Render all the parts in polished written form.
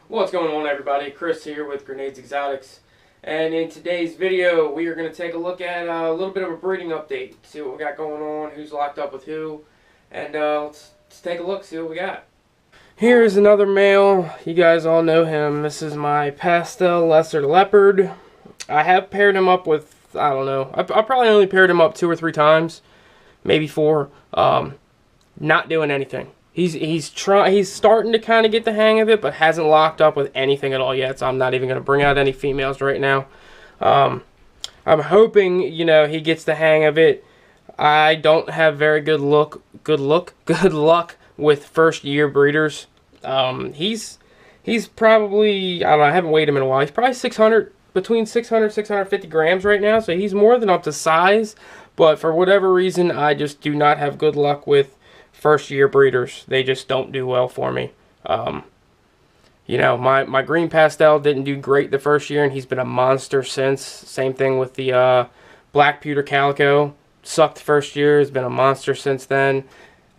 What's going on, everybody? Chris here with Grenades Exotics, and in today's video we are going to take a look at a little bit of a breeding update, see what we got going on, who's locked up with who, and let's take a look, see what we got. Here's another male. You guys all know him. This is my pastel lesser leopard. I have paired him up with, I don't know, I probably only paired him up 2 or 3 times, maybe 4. Not doing anything. He's starting to kind of get the hang of it, but hasn't locked up with anything at all yet. So I'm not even going to bring out any females right now. I'm hoping, you know, he gets the hang of it. I don't have very good luck with first year breeders. He's probably, I don't know, I haven't weighed him in a while. He's probably between 600 650 grams right now. So he's more than up to size. But for whatever reason, I just do not have good luck with first year breeders. They just don't do well for me. You know, my green pastel didn't do great the first year, and he's been a monster since. Same thing with the black pewter calico. Sucked the first year, has been a monster since then.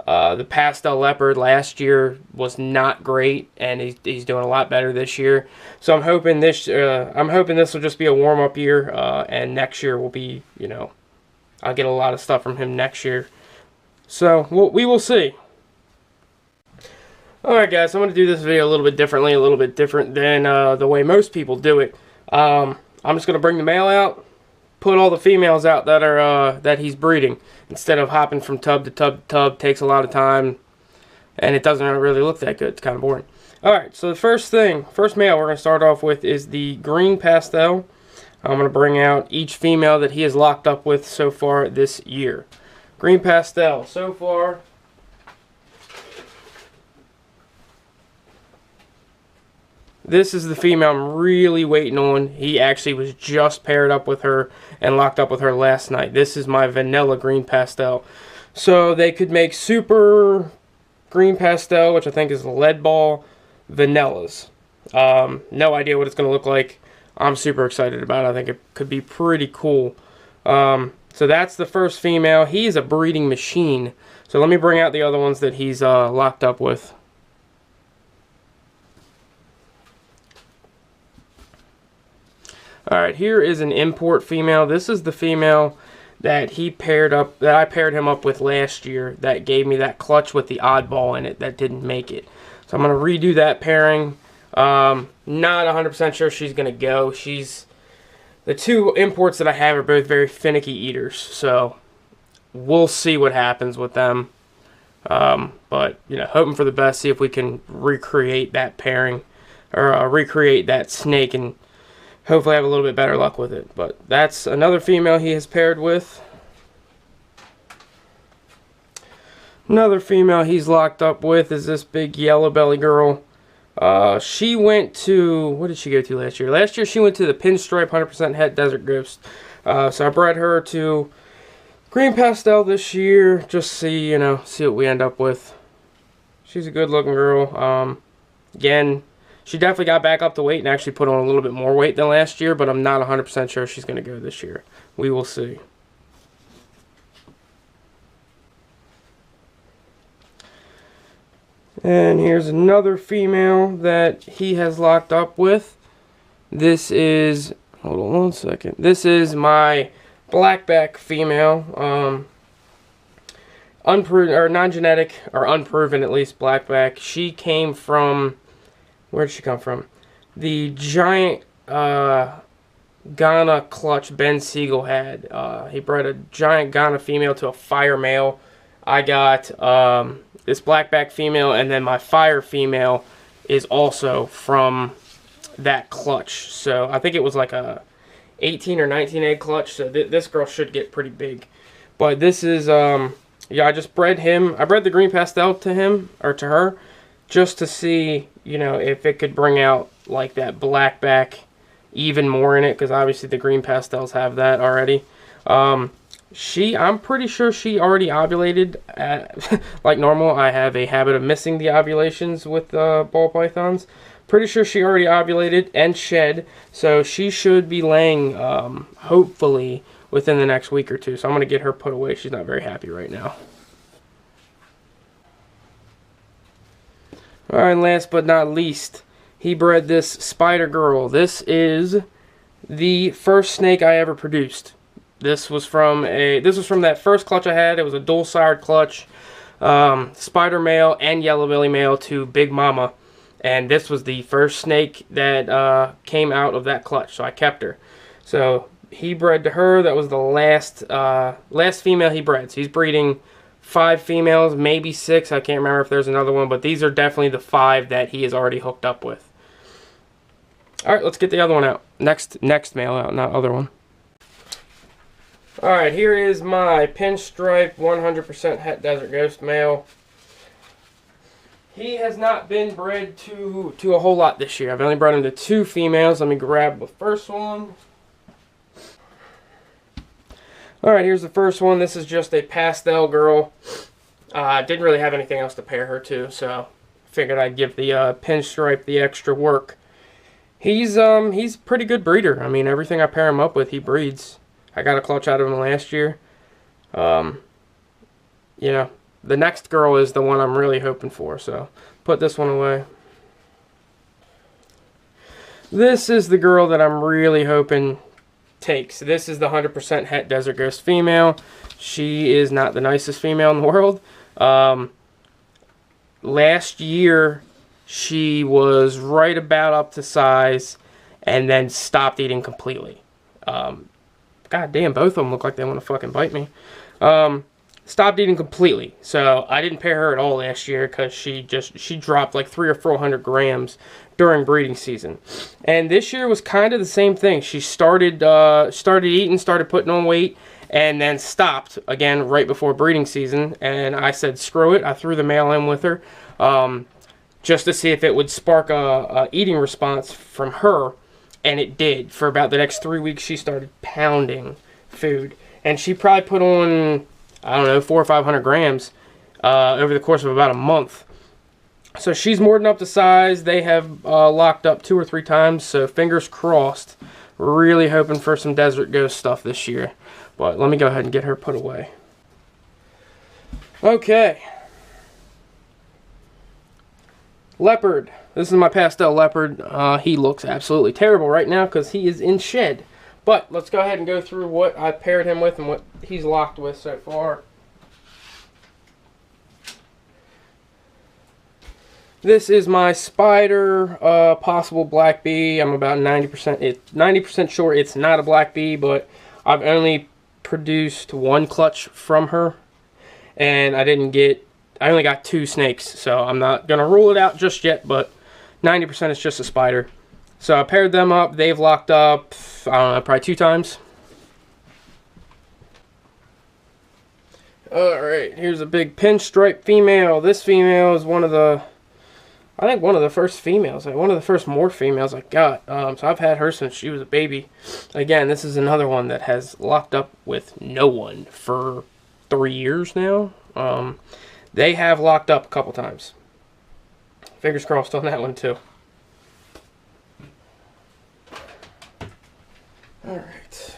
The pastel leopard last year was not great, and he's doing a lot better this year. So I'm hoping this will just be a warm up year, and next year will be, you know, I'll get a lot of stuff from him next year. So, we will see. Alright guys, I'm going to do this video a little bit differently, a little bit different than the way most people do it. I'm just going to bring the male out, put all the females out that are that he's breeding. Instead of hopping from tub to tub to tub, takes a lot of time, and it doesn't really look that good. It's kind of boring. Alright, so the first male we're going to start off with is the green pastel. I'm going to bring out each female that he has locked up with so far this year. Green pastel, so far, this is the female I'm really waiting on. He actually was just paired up with her and locked up with her last night. This is my vanilla green pastel. So they could make super green pastel, which I think is lead ball vanillas. No idea what it's going to look like. I'm super excited about it. I think it could be pretty cool. So that's the first female. He is a breeding machine. So let me bring out the other ones that he's locked up with. Alright, here is an import female. This is the female that I paired him up with last year that gave me that clutch with the oddball in it that didn't make it. So I'm going to redo that pairing. Not 100% sure she's going to go. The 2 imports that I have are both very finicky eaters, so we'll see what happens with them. But, you know, hoping for the best, see if we can recreate that pairing, or recreate that snake, and hopefully have a little bit better luck with it. But that's another female he has paired with. Another female he's locked up with is this big yellow belly girl. She went to, what did she go to last year? Last year she went to the Pinstripe 100% Het Desert Ghost. So I bred her to green pastel this year, just see what we end up with. She's a good looking girl. Again, she definitely got back up to weight and actually put on a little bit more weight than last year, but I'm not 100% sure she's going to go this year. We will see. And here's another female that he has locked up with. This is, hold on one second. This is my blackback female. Unproven, or non-genetic, or unproven at least, blackback. She came from, where did she come from? The giant Ghana clutch Ben Siegel had. He bred a giant Ghana female to a fire male. I got this blackback female, and then my fire female is also from that clutch. So I think it was like a 18 or 19 egg clutch, so this girl should get pretty big. But this is, yeah, I just bred him. I bred the green pastel to him, or to her, just to see, you know, if it could bring out like that blackback even more in it, because obviously the green pastels have that already. I'm pretty sure she already ovulated like normal. I have a habit of missing the ovulations with ball pythons. Pretty sure she already ovulated and shed, so she should be laying, hopefully, within the next week or 2. So I'm going to get her put away. She's not very happy right now. Alright, last but not least, he bred this Spider Girl. This is the first snake I ever produced. This was from that first clutch I had. It was a dual-sired clutch, Spider male and Yellow Belly male to Big Mama, and this was the first snake that came out of that clutch. So I kept her. So he bred to her. That was the last female he bred. So he's breeding 5 females, maybe 6. I can't remember if there's another one, but these are definitely the 5 that he is already hooked up with. All right, let's get the other one out. Next male out, not other one. All right, here is my pinstripe 100% Het Desert Ghost male. He has not been bred to a whole lot this year. I've only bred him to 2 females. Let me grab the first one. All right, here's the first one. This is just a pastel girl. Didn't really have anything else to pair her to, so figured I'd give the pinstripe the extra work. He's a pretty good breeder. I mean, everything I pair him up with, he breeds. I got a clutch out of him last year. You know, the next girl is the one I'm really hoping for, so put this one away. This is the girl that I'm really hoping takes. This is the 100% Het Desert Ghost female. She is not the nicest female in the world. Last year, she was right about up to size and then stopped eating completely. God damn, both of them look like they want to fucking bite me. Stopped eating completely. So I didn't pair her at all last year because she dropped like 300 or 400 grams during breeding season. And this year was kind of the same thing. She started eating, started putting on weight, and then stopped again right before breeding season. And I said, screw it. I threw the male in with her just to see if it would spark a eating response from her. And it did. For about the next 3 weeks, she started pounding food. And she probably put on, I don't know, 400 or 500 grams over the course of about a month. So she's more than up to size. They have locked up 2 or 3 times. So fingers crossed. Really hoping for some Desert Ghost stuff this year. But let me go ahead and get her put away. Okay. Leopard. This is my pastel leopard. He looks absolutely terrible right now because he is in shed. But let's go ahead and go through what I paired him with and what he's locked with so far. This is my Spider possible black bee. I'm about 90% sure it's not a black bee, but I've only produced 1 clutch from her, and I only got 2 snakes, so I'm not gonna rule it out just yet, but 90% is just a spider. So I paired them up. They've locked up, I don't know, probably 2 times. Alright, here's a big pinstripe female. This female is one of the first females, like one of the first morph females I got. So I've had her since she was a baby. Again, this is another one that has locked up with no one for 3 years now. They have locked up a couple times. Fingers crossed on that one too. Alright.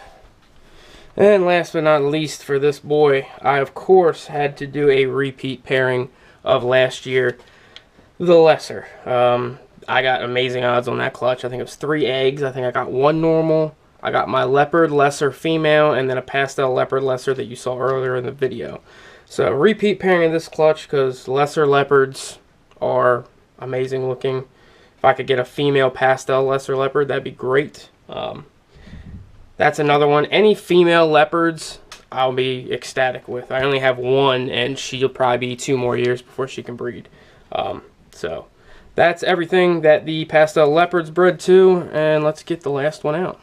And last but not least for this boy, I of course had to do a repeat pairing of last year. The lesser. I got amazing odds on that clutch. I think it was 3 eggs. I think I got 1 normal. I got my leopard lesser female and then a pastel leopard lesser that you saw earlier in the video. So repeat pairing of this clutch because lesser leopards are amazing looking. If I could get a female pastel lesser leopard, that'd be great. That's another one. Any female leopards, I'll be ecstatic with. I only have 1, and she'll probably be 2 more years before she can breed. So that's everything that the pastel leopards bred to, and let's get the last one out.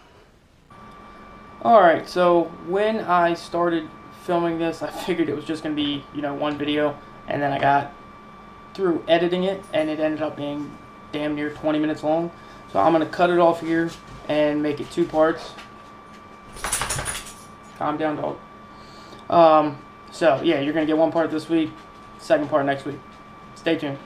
Alright, so when I started filming this, I figured it was just going to be, you know, 1 video, and then I got through editing it, and it ended up being damn near 20 minutes long. So I'm going to cut it off here and make it 2 parts. Calm down, dog. So yeah, you're going to get 1 part this week, 2nd part next week. Stay tuned.